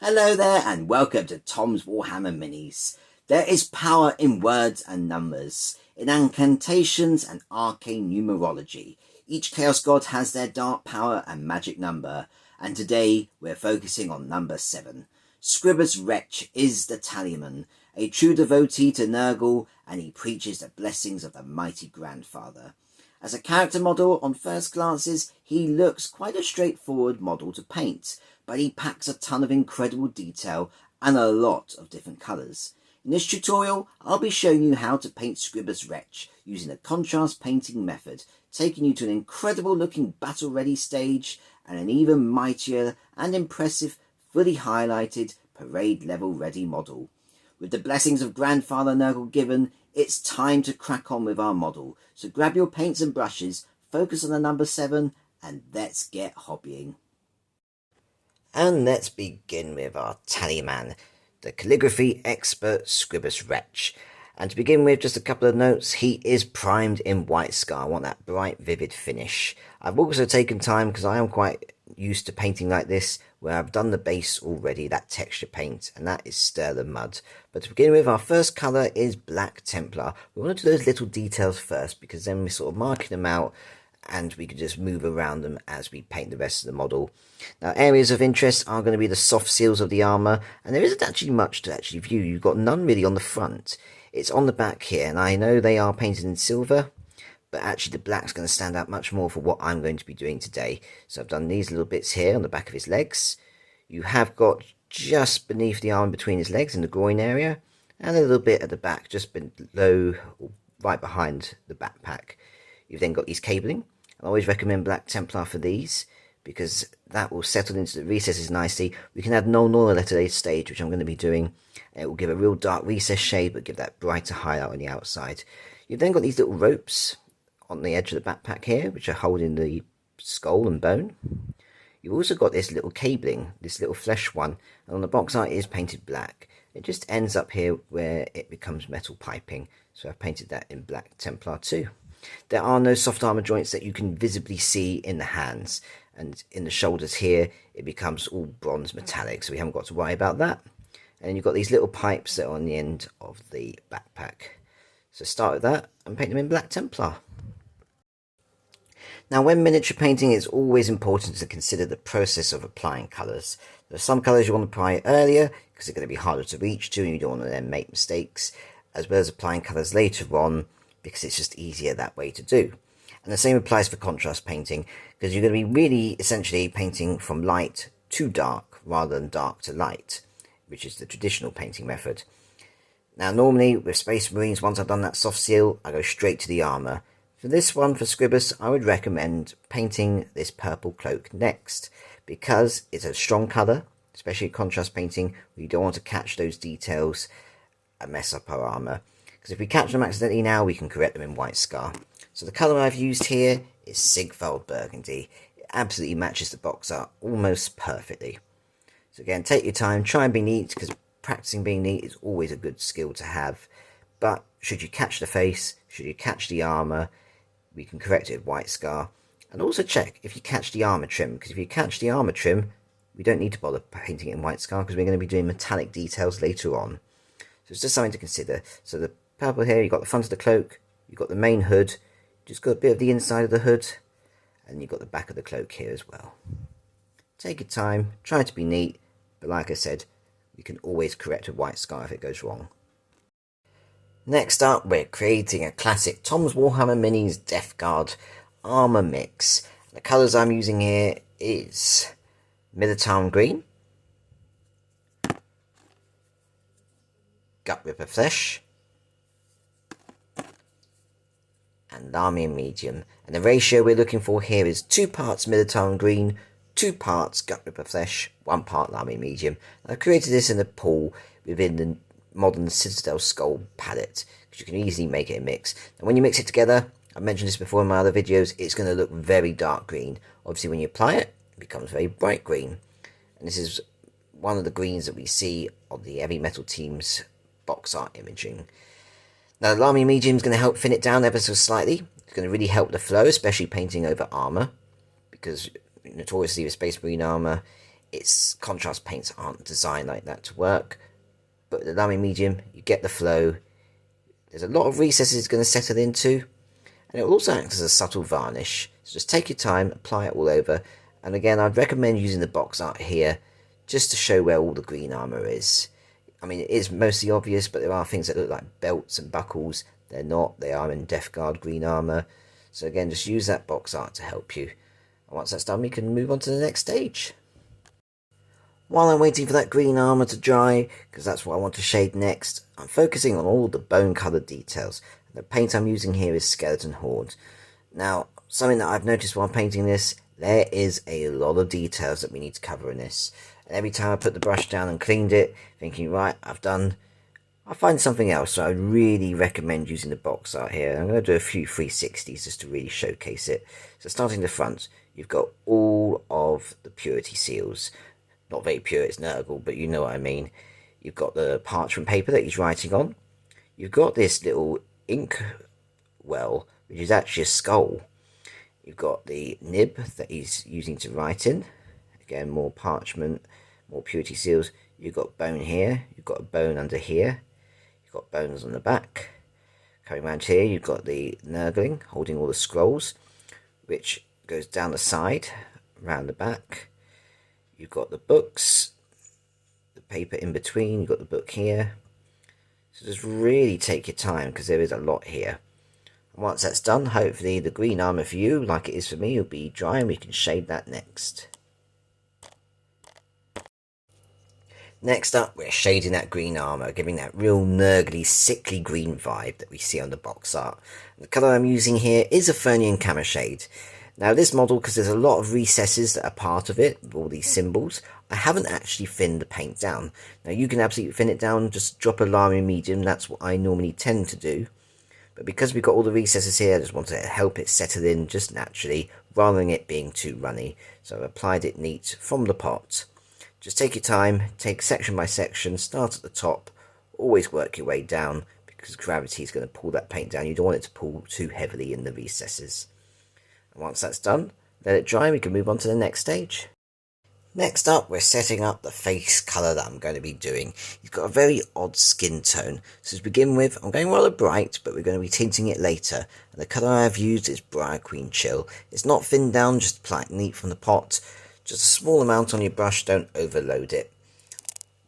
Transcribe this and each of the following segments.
Hello there and welcome to Tom's Warhammer Minis. There is power in words and numbers, in incantations and arcane numerology. Each Chaos God has their dark power and magic number, and today we're focusing on number 7. Scribbus Wretch is the Tallyman, a true devotee to Nurgle, and he preaches the blessings of the mighty grandfather. As a character model, on first glances, he looks quite a straightforward model to paint, but he packs a ton of incredible detail and a lot of different colours. In this tutorial, I'll be showing you how to paint Scribbus Wretch using a contrast painting method, taking you to an incredible looking battle ready stage and an even mightier and impressive, fully highlighted, parade level ready model. With the blessings of Grandfather Nurgle given, it's time to crack on with our model. So grab your paints and brushes, focus on the number 7, and let's get hobbying. And let's begin with our Tallyman, the calligraphy expert Scribbus Wretch. And to begin with, just a couple of notes. He is primed in white scar. I want that bright, vivid finish. I've also taken time, because I am quite used to painting like this, where I've done the base already, that texture paint, and that is Sterling Mud. But to begin with, our first colour is Black Templar. We want to do those little details first, because then we're sort of marking them out, and we can just move around them as we paint the rest of the model. Now, areas of interest are going to be the soft seals of the armour, and there isn't actually much to actually view. You've got none really on the front. It's on the back here, and I know they are painted in silver, but actually the black's going to stand out much more for what I'm going to be doing today. So I've done these little bits here on the back of his legs. You have got just beneath the arm between his legs in the groin area, and a little bit at the back, just below, or right behind the backpack. You've then got these cabling. I always recommend Black Templar for these, because that will settle into the recesses nicely. We can add Nuln Oil at today's stage, which I'm going to be doing. It will give a real dark recess shade, but give that brighter highlight on the outside. You've then got these little ropes on the edge of the backpack here, which are holding the skull and bone. You've also got this little cabling, this little flesh one, and on the box art it is painted black. It just ends up here where it becomes metal piping, so I've painted that in Black Templar too. There are no soft armour joints that you can visibly see in the hands, and in the shoulders here it becomes all bronze metallic, so we haven't got to worry about that. And you've got these little pipes that are on the end of the backpack. So start with that and paint them in Black Templar. Now, when miniature painting, it's always important to consider the process of applying colours. There are some colours you want to apply earlier because they're going to be harder to reach to and you don't want to then make mistakes, as well as applying colours later on because it's just easier that way to do. And the same applies for contrast painting, because you're going to be really essentially painting from light to dark rather than dark to light, which is the traditional painting method. Now, normally with Space Marines, once I've done that soft seal, I go straight to the armour. For this one, for Scribbus, I would recommend painting this purple cloak next, because it's a strong colour, especially contrast painting, where you don't want to catch those details and mess up our armour. Because if we catch them accidentally now, we can correct them in white scar. So the colour I've used here is Sigvuld Burgundy. It absolutely matches the box art almost perfectly. So again, take your time, try and be neat, because practicing being neat is always a good skill to have. But should you catch the face, should you catch the armour, we can correct it with white scar. And also check if you catch the armour trim, because if you catch the armour trim, we don't need to bother painting it in white scar, because we're going to be doing metallic details later on. So it's just something to consider. So the purple here, you've got the front of the cloak, you've got the main hood, just got a bit of the inside of the hood, and you've got the back of the cloak here as well. Take your time, try to be neat, but like I said, we can always correct a white scar if it goes wrong. Next up, we're creating a classic Tom's Warhammer Minis Death Guard armour mix. The colours I'm using here is Militarum Green, Gutrippa Flesh, and Lahmium Medium. And the ratio we're looking for here is 2 parts Militarum Green, 2 parts Gutrippa Flesh, 1 part Lahmium Medium. I've created this in a pool within the modern Citadel Skull palette, because you can easily make it a mix. And when you mix it together, I've mentioned this before in my other videos, it's going to look very dark green. Obviously when you apply it, it becomes very bright green. And this is one of the greens that we see on the Heavy Metal Team's box art imaging. Now, the Lahmium Medium is going to help thin it down ever so slightly. It's going to really help the flow, especially painting over armour, because notoriously with Space Marine armour, its contrast paints aren't designed like that to work. But the Lahmium Medium, you get the flow. There's a lot of recesses it's going to settle into, and it will also act as a subtle varnish. So just take your time, apply it all over. And again, I'd recommend using the box art here just to show where all the green armour is. I mean, it is mostly obvious, but there are things that look like belts and buckles. They're not. They are in Death Guard green armour. So again, just use that box art to help you. And once that's done, we can move on to the next stage. While I'm waiting for that green armour to dry, because that's what I want to shade next, I'm focusing on all the bone coloured details. The paint I'm using here is Skeleton Horde. Now, something that I've noticed while painting this, there is a lot of details that we need to cover in this. And every time I put the brush down and cleaned it, thinking, right, I'll find something else. So I really recommend using the box art here. I'm going to do a few 360s just to really showcase it. So starting the front, you've got all of the purity seals. Not very pure, it's Nurgle, but you know what I mean. You've got the parchment paper that he's writing on. You've got this little ink well, which is actually a skull. You've got the nib that he's using to write in. Again, more parchment, more purity seals. You've got bone here. You've got a bone under here. You've got bones on the back. Coming around here, you've got the Nurgling holding all the scrolls, which goes down the side, around the back. You've got the books, the paper in between. You've got the book here. So just really take your time because there is a lot here. And once that's done, hopefully the green armour for you, like it is for me, will be dry and we can shade that next. Next up, we're shading that green armour, giving that real nurgly, sickly green vibe that we see on the box art. And the colour I'm using here is Athonian Camoshade. Now this model, because there's a lot of recesses that are part of it, with all these symbols, I haven't actually thinned the paint down. Now you can absolutely thin it down, just drop a Lahmium Medium, that's what I normally tend to do. But because we've got all the recesses here, I just want to help it settle in just naturally, rather than it being too runny. So I've applied it neat from the pot. Just take your time, take section by section, start at the top, always work your way down, because gravity is going to pull that paint down. You don't want it to pull too heavily in the recesses. And once that's done, let it dry and we can move on to the next stage. Next up, we're setting up the face colour that I'm going to be doing. He's got a very odd skin tone. So to begin with, I'm going rather bright, but we're going to be tinting it later. And the colour I've used is Briar Queen Chill. It's not thinned down, just apply it neat from the pot. Just a small amount on your brush, don't overload it.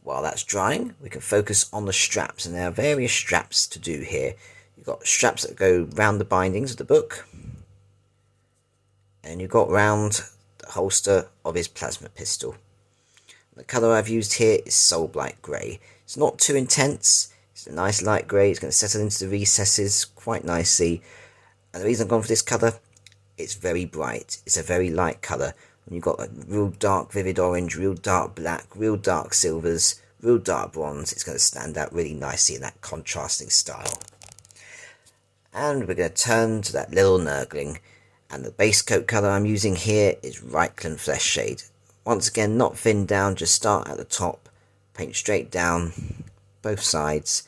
While that's drying, we can focus on the straps. And there are various straps to do here. You've got straps that go round the bindings of the book. And you've got round the holster of his plasma pistol. The colour I've used here is Soulblight Grey. It's not too intense, it's a nice light grey, it's going to settle into the recesses quite nicely. And the reason I've gone for this colour, it's very bright, it's a very light colour. When you've got a real dark vivid orange, real dark black, real dark silvers, real dark bronze, it's going to stand out really nicely in that contrasting style. And we're going to turn to that little Nurgling. And the base coat colour I'm using here is Reikland Fleshshade. Once again, not thinned down, just start at the top, paint straight down, both sides,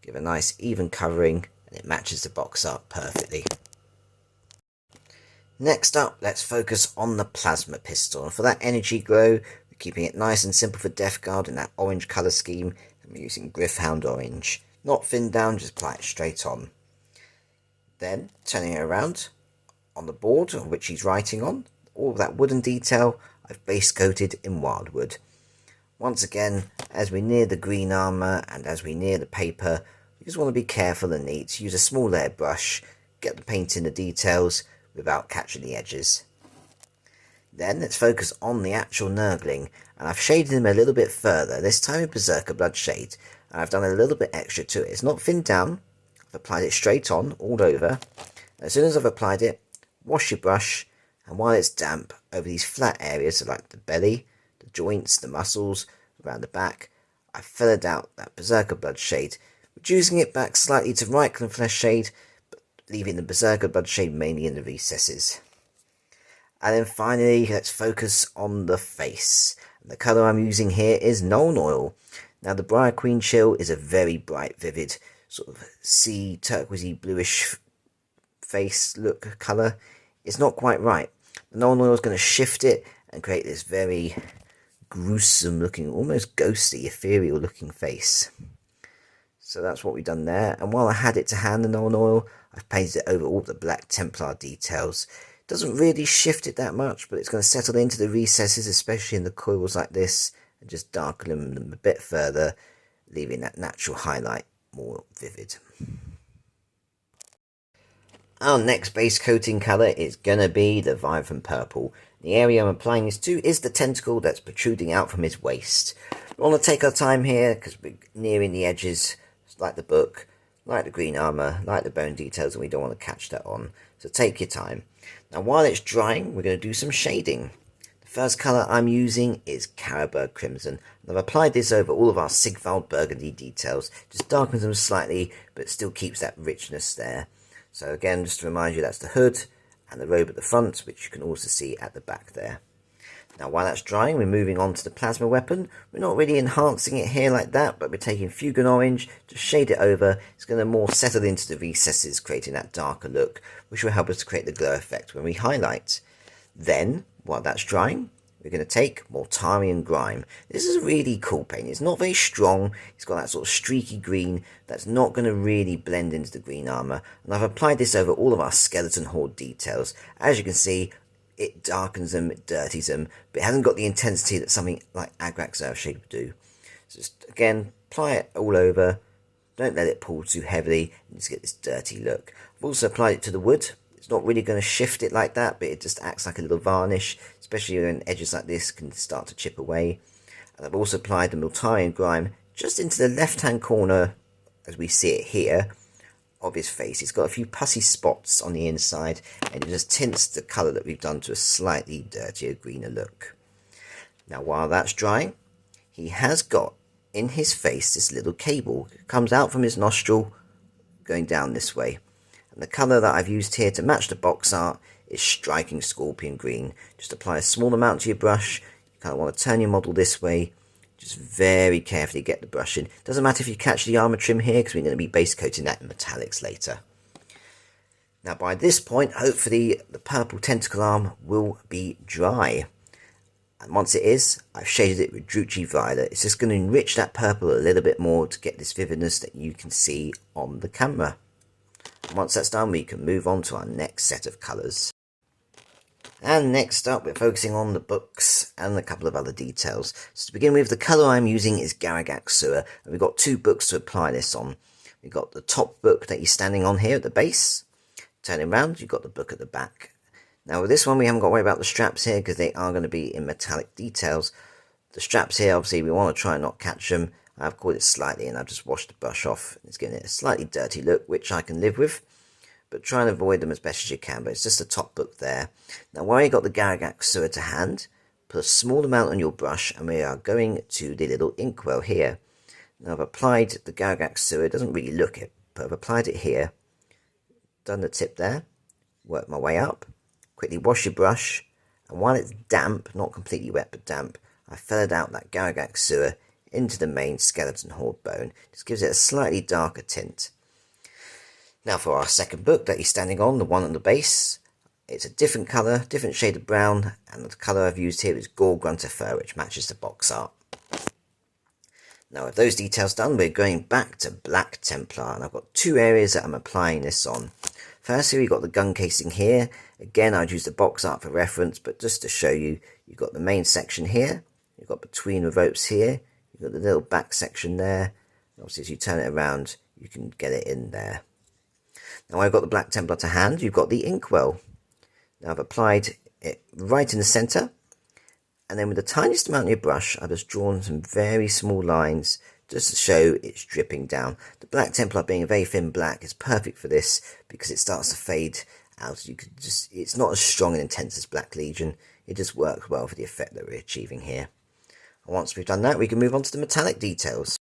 give a nice even covering, and it matches the box art perfectly. Next up, let's focus on the plasma pistol. And for that energy glow, we're keeping it nice and simple for Death Guard in that orange colour scheme. And we're using Gryph Hound Orange. Not thinned down, just apply it straight on. Then, turning it around, on the board which he's writing on, all of that wooden detail I've base coated in wildwood. Once again, as we near the green armour and as we near the paper, you just want to be careful and neat. Use a small layer brush, get the paint in the details without catching the edges. Then let's focus on the actual Nurgling, and I've shaded him a little bit further, this time with Berserker Bloodshade, and I've done a little bit extra to it. It's not thinned down, I've applied it straight on, all over. As soon as I've applied it, wash your brush, and while it's damp, over these flat areas like the belly, the joints, the muscles, around the back, I've feathered out that Berserker Bloodshade, reducing it back slightly to Reikland Fleshshade, but leaving the Berserker Bloodshade mainly in the recesses. And then finally, let's focus on the face. And the colour I'm using here is Nuln Oil. Now the Briar Queen Chill is a very bright, vivid, sort of sea turquoisey bluish face look colour. It's not quite right. The Nuln Oil is going to shift it and create this very gruesome looking, almost ghostly, ethereal looking face. So that's what we've done there. And while I had it to hand, the Nuln Oil, I've painted it over all the Black Templar details. Doesn't really shift it that much, but it's going to settle into the recesses, especially in the coils like this, and just darken them a bit further, leaving that natural highlight more vivid. Our next base coating colour is going to be the Vibrant Purple. The area I'm applying this to is the tentacle that's protruding out from his waist. We want to take our time here because we're nearing the edges, like the book, like the green armour, like the bone details, and we don't want to catch that on. So take your time. Now while it's drying, we're going to do some shading. The first colour I'm using is Carroburg Crimson. And I've applied this over all of our Sigvuld Burgundy details. Just darkens them slightly, but still keeps that richness there. So again, just to remind you, that's the hood and the robe at the front, which you can also see at the back there. Now while that's drying, we're moving on to the plasma weapon. We're not really enhancing it here like that, but we're taking Fuegan Orange to shade it over. It's going to more settle into the recesses, creating that darker look, which will help us to create the glow effect when we highlight. Then, while that's drying, we're going to take Mortarian Grime. This is a really cool paint. It's not very strong. It's got that sort of streaky green that's not going to really blend into the green armour. And I've applied this over all of our skeleton horde details. As you can see, it darkens them, it dirties them, but it hasn't got the intensity that something like Agrax Earthshade would do. So just, again, apply it all over. Don't let it pull too heavily and just get this dirty look. I've also applied it to the wood. It's not really going to shift it like that, but it just acts like a little varnish, especially when edges like this can start to chip away. And I've also applied the Militarum Grime just into the left-hand corner, as we see it here, of his face. It's got a few pussy spots on the inside, and it just tints the colour that we've done to a slightly dirtier, greener look. Now, while that's drying, he has got in his face this little cable. It comes out from his nostril, going down this way. And the colour that I've used here to match the box art is Striking Scorpion Green. Just apply a small amount to your brush. You kind of want to turn your model this way. Just very carefully get the brush in. Doesn't matter if you catch the armour trim here, because we're going to be base coating that in metallics later. Now by this point, hopefully the purple tentacle arm will be dry. And once it is, I've shaded it with Druchii Violet. It's just going to enrich that purple a little bit more to get this vividness that you can see on the camera. And once that's done, we can move on to our next set of colours. And next up, we're focusing on the books and a couple of other details. So to begin with, the colour I'm using is Garagax Sewer, and we've got two books to apply this on. We've got the top book that you're standing on here at the base. Turning around, you've got the book at the back. Now with this one, we haven't got to worry about the straps here because they are going to be in metallic details. The straps here, obviously, we want to try and not catch them. I've caught it slightly and I've just washed the brush off. It's giving it a slightly dirty look, which I can live with. But try and avoid them as best as you can. But it's just the top book there. Now, while you've got the Garagax Sewer to hand, put a small amount on your brush, and we are going to the little inkwell here. Now, I've applied the Garagax Sewer. It doesn't really look it, but I've applied it here. Done the tip there. Work my way up. Quickly wash your brush. And while it's damp, not completely wet, but damp, I feathered out that Garagax Sewer into the main skeleton horde bone. Just gives it a slightly darker tint. Now for our second book that he's standing on, the one on the base, it's a different colour, different shade of brown, and the colour I've used here is Gore Grunter Fur, which matches the box art. Now with those details done, we're going back to Black Templar, and I've got two areas that I'm applying this on. Firstly, we've got the gun casing here. Again, I'd use the box art for reference, but just to show you, you've got the main section here, you've got between the ropes here, you've got the little back section there. Obviously, as you turn it around, you can get it in there. Now I've got the Black Templar to hand, you've got the inkwell. Now I've applied it right in the centre, and then with the tiniest amount of your brush, I've just drawn some very small lines just to show it's dripping down. The Black Templar, being a very thin black, is perfect for this because it starts to fade out. You could just, it's not as strong and intense as Black Legion. It just works well for the effect that we're achieving here. And once we've done that, we can move on to the metallic details.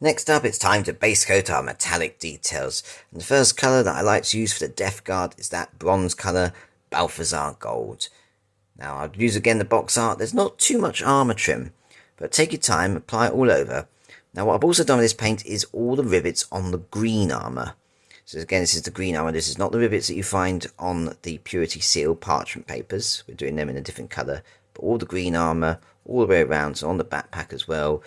Next up, it's time to base coat our metallic details. And the first colour that I like to use for the Death Guard is that bronze colour, Balthazar Gold. Now, I'll use again the box art. There's not too much armour trim, but take your time, apply it all over. Now, what I've also done with this paint is all the rivets on the green armour. So again, this is the green armour. This is not the rivets that you find on the Purity Seal parchment papers. We're doing them in a different colour, but all the green armour, all the way around, so on the backpack as well,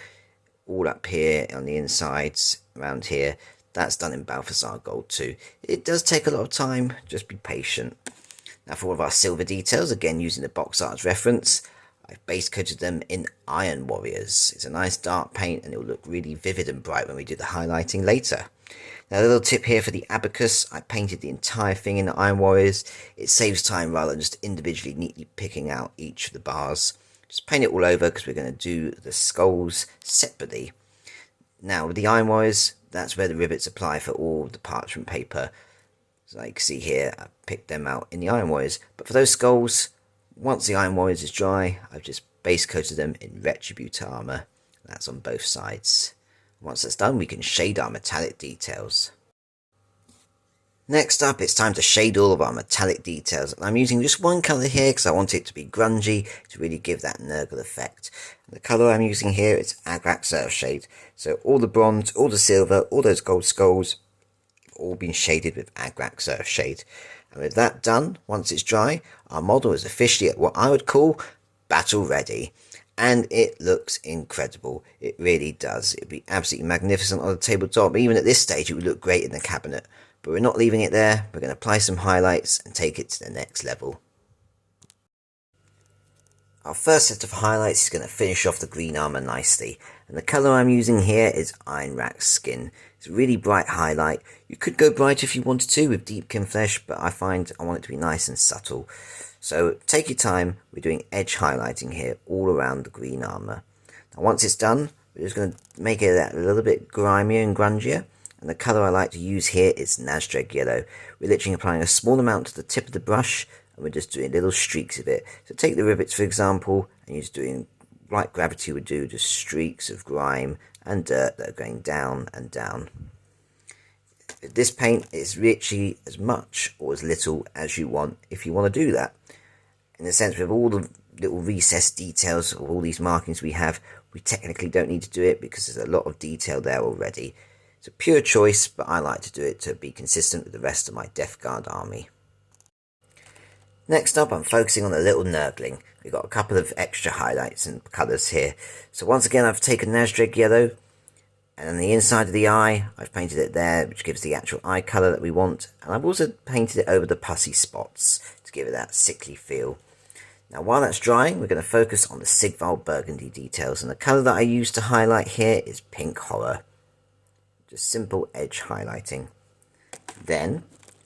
all up here on the insides, around here, that's done in Balthasar Gold too. It does take a lot of time, just be patient. Now for all of our silver details, again using the box art as reference, I've base coated them in Iron Warriors. It's a nice dark paint and it will look really vivid and bright when we do the highlighting later. Now a little tip here for the abacus, I painted the entire thing in the Iron Warriors. It saves time rather than just individually neatly picking out each of the bars. Just paint it all over because we're going to do the skulls separately. Now with the Iron Warriors, that's where the rivets apply for all the parchment paper. So you can see here, I picked them out in the Iron Warriors. But for those skulls, once the Iron Warriors is dry, I've just base coated them in Retribute armour. That's on both sides. Once that's done, we can shade our metallic details. Next up, it's time to shade all of our metallic details. And I'm using just one colour here because I want it to be grungy to really give that Nurgle effect. And the colour I'm using here is Agrak Surfshade. So all the bronze, all the silver, all those gold skulls have all been shaded with Agrak Surfshade. And with that done, once it's dry, our model is officially at what I would call battle ready. And it looks incredible. It really does. It would be absolutely magnificent on the tabletop. Even at this stage, it would look great in the cabinet. But we're not leaving it there. We're going to apply some highlights and take it to the next level. Our first set of highlights is going to finish off the green armour nicely. And the colour I'm using here is Ironrack Skin. It's a really bright highlight. You could go bright if you wanted to with Deepkin Flesh, but I find I want it to be nice and subtle. So take your time. We're doing edge highlighting here all around the green armour. Now once it's done, we're just going to make it a little bit grimier and grungier. And the colour I like to use here is Nazdreg Yellow. We're literally applying a small amount to the tip of the brush, and we're just doing little streaks of it. So take the rivets for example, and you're just doing, like gravity would do, just streaks of grime and dirt that are going down and down. This paint is literally as much or as little as you want if you want to do that. In the sense, with all the little recessed details of all these markings we have, we technically don't need to do it because there's a lot of detail there already. It's a pure choice, but I like to do it to be consistent with the rest of my Death Guard army. Next up, I'm focusing on the little Nurgling. We've got a couple of extra highlights and colours here. So once again, I've taken Nazdreg Yellow, and on the inside of the eye, I've painted it there, which gives the actual eye colour that we want. And I've also painted it over the pussy spots to give it that sickly feel. Now while that's drying, we're going to focus on the Sigvuld Burgundy details. And the colour that I use to highlight here is Pink Horror. Just simple edge highlighting. Then,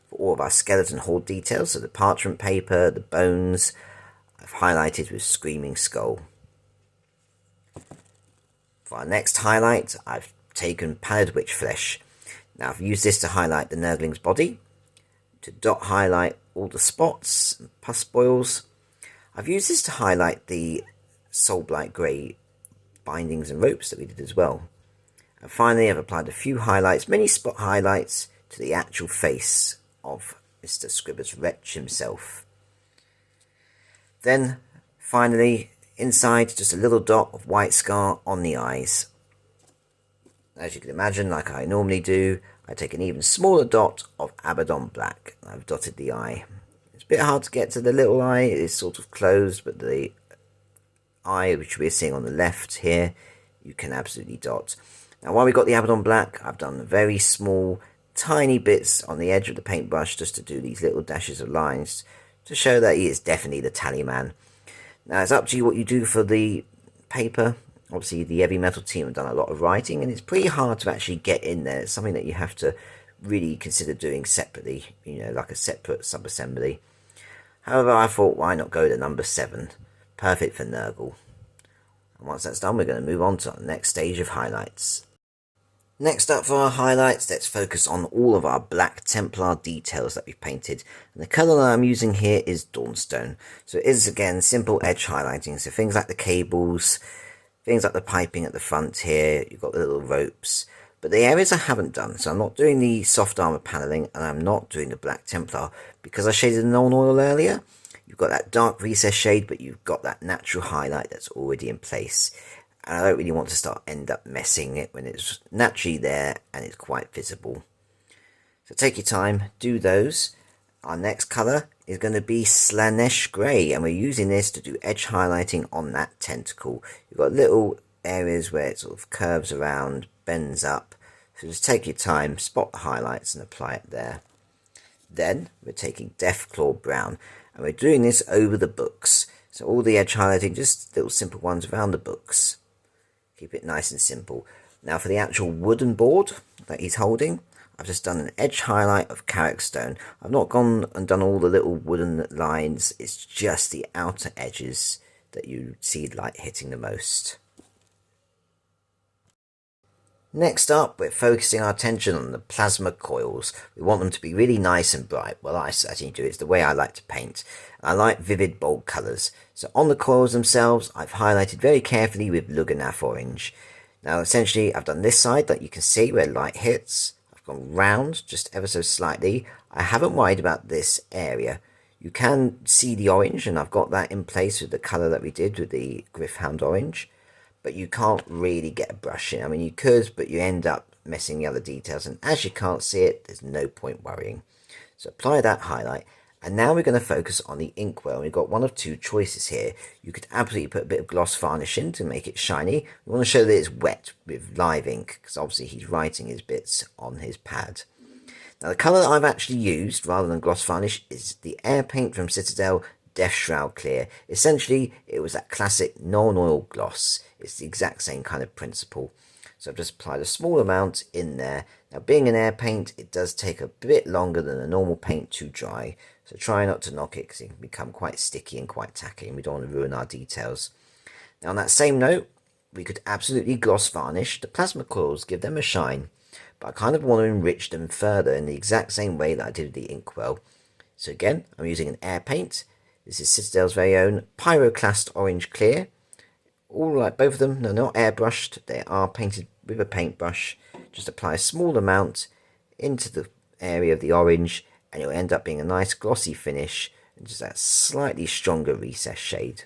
for all of our skeleton horde details, so the parchment paper, the bones, I've highlighted with Screaming Skull. For our next highlight, I've taken Pallid Witch Flesh. Now I've used this to highlight the Nurgling's body, to dot highlight all the spots and pus spoils. I've used this to highlight the Soulblight Grey bindings and ropes that we did as well. And finally, I've applied a few highlights, many spot highlights, to the actual face of Mr. Scribbus Wretch himself. Then, finally, inside, just a little dot of white scar on the eyes. As you can imagine, like I normally do, I take an even smaller dot of Abaddon Black. I've dotted the eye. It's a bit hard to get to the little eye, it is sort of closed, but the eye, which we're seeing on the left here, you can absolutely dot. Now while we've got the Abaddon Black, I've done very small, tiny bits on the edge of the paintbrush just to do these little dashes of lines to show that he is definitely the Tallyman. Now it's up to you what you do for the paper. Obviously the heavy metal team have done a lot of writing and it's pretty hard to actually get in there. It's something that you have to really consider doing separately, you know, like a separate sub-assembly. However, I thought why not go to number 7. Perfect for Nurgle. And once that's done, we're going to move on to the next stage of highlights. Next up for our highlights, let's focus on all of our black Templar details that we've painted. And the colour that I'm using here is Dawnstone. So it is, again, simple edge highlighting. So things like the cables, things like the piping at the front here, you've got the little ropes. But the areas I haven't done, so I'm not doing the soft armour panelling and I'm not doing the black Templar. Because I shaded the Nuln Oil earlier, you've got that dark recess shade, but you've got that natural highlight that's already in place. And I don't really want to end up messing it when it's naturally there and it's quite visible. So take your time, do those. Our next colour is going to be Slaanesh Grey, and we're using this to do edge highlighting on that tentacle. You've got little areas where it sort of curves around, bends up, so just take your time, spot the highlights and apply it there. Then we're taking Deathclaw Brown, and we're doing this over the books. So all the edge highlighting, just little simple ones around the books. Keep it nice and simple. Now for the actual wooden board that he's holding, I've just done an edge highlight of Carrick Stone. I've not gone and done all the little wooden lines, it's just the outer edges that you see light hitting the most. Next up, we're focusing our attention on the plasma coils. We want them to be really nice and bright. Well, I certainly do. It's the way I like to paint. I like vivid, bold colours. So on the coils themselves, I've highlighted very carefully with Lugganath Orange. Now, essentially, I've done this side that you can see where light hits. I've gone round just ever so slightly. I haven't worried about this area. You can see the orange, and I've got that in place with the colour that we did with the Gryph Hound Orange. But you can't really get a brush in. I mean, you could, but you end up messing the other details. And as you can't see it, there's no point worrying. So apply that highlight. And now we're going to focus on the inkwell. We've got one of two choices here. You could absolutely put a bit of gloss varnish in to make it shiny. We want to show that it's wet with live ink, because obviously he's writing his bits on his pad. Now the colour that I've actually used, rather than gloss varnish, is the air paint from Citadel Death Shroud Clear. Essentially, it was that classic Nuln Oil gloss. It's the exact same kind of principle. So I've just applied a small amount in there. Now, being an air paint, it does take a bit longer than a normal paint to dry. So try not to knock it, because it can become quite sticky and quite tacky, and we don't want to ruin our details. Now, on that same note, we could absolutely gloss varnish the plasma coils, give them a shine. But I kind of want to enrich them further in the exact same way that I did with the inkwell. So again, I'm using an air paint. This is Citadel's very own Pyroclast Orange Clear. All like both of them, they're not airbrushed, they are painted with a paintbrush. Just apply a small amount into the area of the orange, and it will end up being a nice glossy finish and just that slightly stronger recess shade.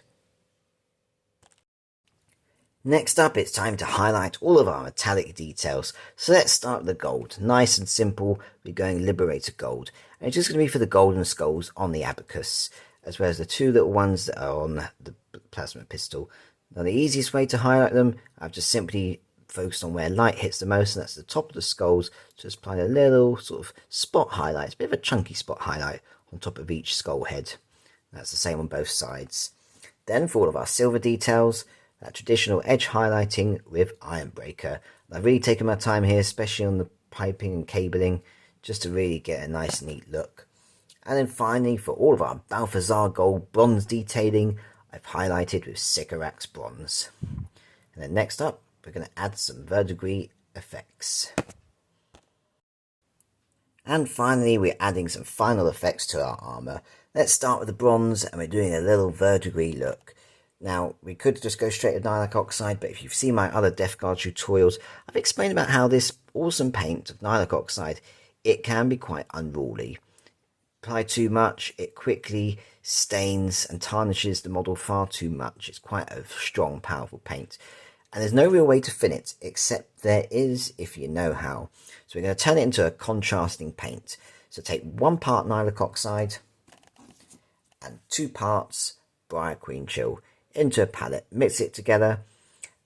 Next up, it's time to highlight all of our metallic details. So let's start with the gold. Nice and simple, we're going Liberator Gold. And it's just going to be for the golden skulls on the abacus, as well as the two little ones that are on the plasma pistol. Now the easiest way to highlight them, I've just simply focused on where light hits the most, and that's the top of the skulls. So just apply a little sort of spot highlight, a bit of a chunky spot highlight on top of each skull head. That's the same on both sides. Then for all of our silver details, that traditional edge highlighting with Ironbreaker. I've really taken my time here, especially on the piping and cabling, just to really get a nice neat look. And then finally, for all of our Balthazar Gold bronze detailing, I've highlighted with Sycorax Bronze. And then next up, we're going to add some verdigris effects. And finally, we're adding some final effects to our armour. Let's start with the bronze, and we're doing a little verdigris look. Now, we could just go straight to Nylak Oxide, but if you've seen my other Death Guard tutorials, I've explained about how this awesome paint of Nylak Oxide, it can be quite unruly. Apply too much, it quickly stains and tarnishes the model far too much. It's quite a strong, powerful paint. And there's no real way to thin it, except there is if you know how. So we're going to turn it into a contrasting paint. So take 1 part Nylak Oxide and 2 parts Briar Queen Chill into a palette. Mix it together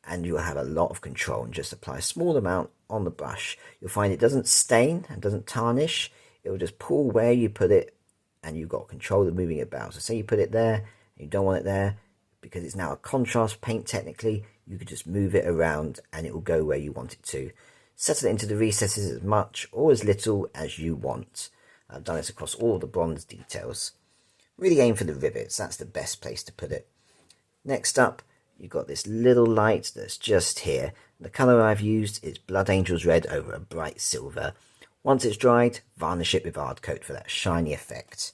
and you'll have a lot of control, and just apply a small amount on the brush. You'll find it doesn't stain and doesn't tarnish. It will just pull where you put it, and you've got control of moving it about. So say you put it there, and you don't want it there, because it's now a contrast paint technically, you could just move it around and it will go where you want it to. Settle it into the recesses as much or as little as you want. I've done this across all the bronze details. Really aim for the rivets, that's the best place to put it. Next up, you've got this little light that's just here. The colour I've used is Blood Angel's Red over a bright silver. Once it's dried, varnish it with hard coat for that shiny effect.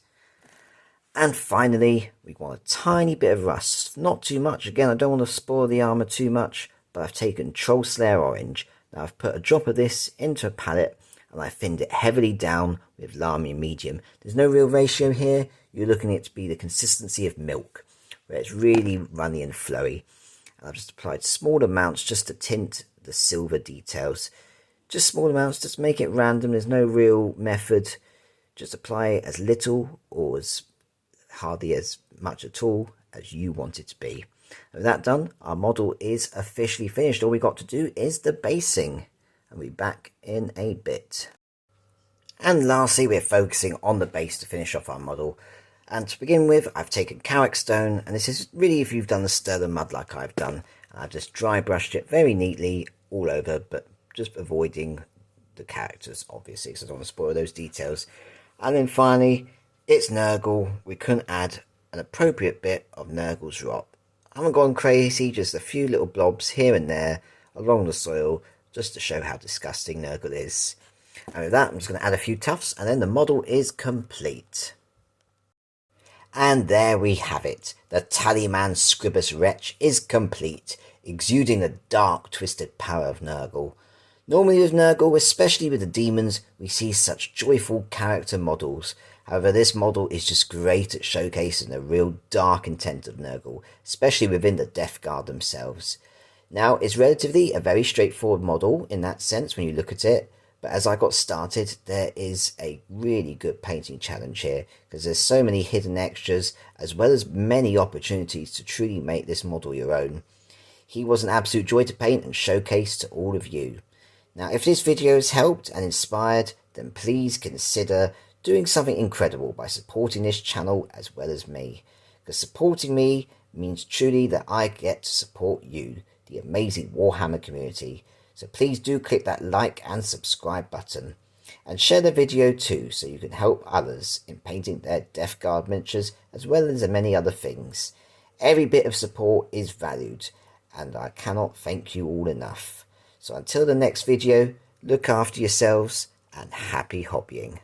And finally, we want a tiny bit of rust. Not too much. Again, I don't want to spoil the armour too much, but I've taken Troll Slayer Orange. Now I've put a drop of this into a palette, and I thinned it heavily down with Lahmium Medium. There's no real ratio here. You're looking at it to be the consistency of milk, where it's really runny and flowy. And I've just applied small amounts just to tint the silver details. Just small amounts, just make it random. There's no real method. Just apply as little or as hardly as much at all as you want it to be. With that done, our model is officially finished. All we got to do is the basing, and we'll be back in a bit. And lastly, we're focusing on the base to finish off our model. And to begin with, I've taken Carrick Stone, and this is really if you've done the Stir and Mud like I've done. I've just dry brushed it very neatly all over, but just avoiding the characters, obviously, because I don't want to spoil those details. And then finally, it's Nurgle. We couldn't add an appropriate bit of Nurgle's rot. I haven't gone crazy, just a few little blobs here and there along the soil, just to show how disgusting Nurgle is. And with that, I'm just going to add a few tufts, and then the model is complete. And there we have it. The Tallyman Scribbus Wretch is complete, exuding the dark, twisted power of Nurgle. Normally with Nurgle, especially with the demons, we see such joyful character models. However, this model is just great at showcasing the real dark intent of Nurgle, especially within the Death Guard themselves. Now, it's relatively a very straightforward model in that sense when you look at it, but as I got started, there is a really good painting challenge here, because there's so many hidden extras, as well as many opportunities to truly make this model your own. He was an absolute joy to paint and showcase to all of you. Now, if this video has helped and inspired, then please consider doing something incredible by supporting this channel as well as me. Because supporting me means truly that I get to support you, the amazing Warhammer community. So please do click that like and subscribe button. And share the video too, so you can help others in painting their Death Guard miniatures as well as many other things. Every bit of support is valued, and I cannot thank you all enough. So until the next video, look after yourselves and happy hobbying.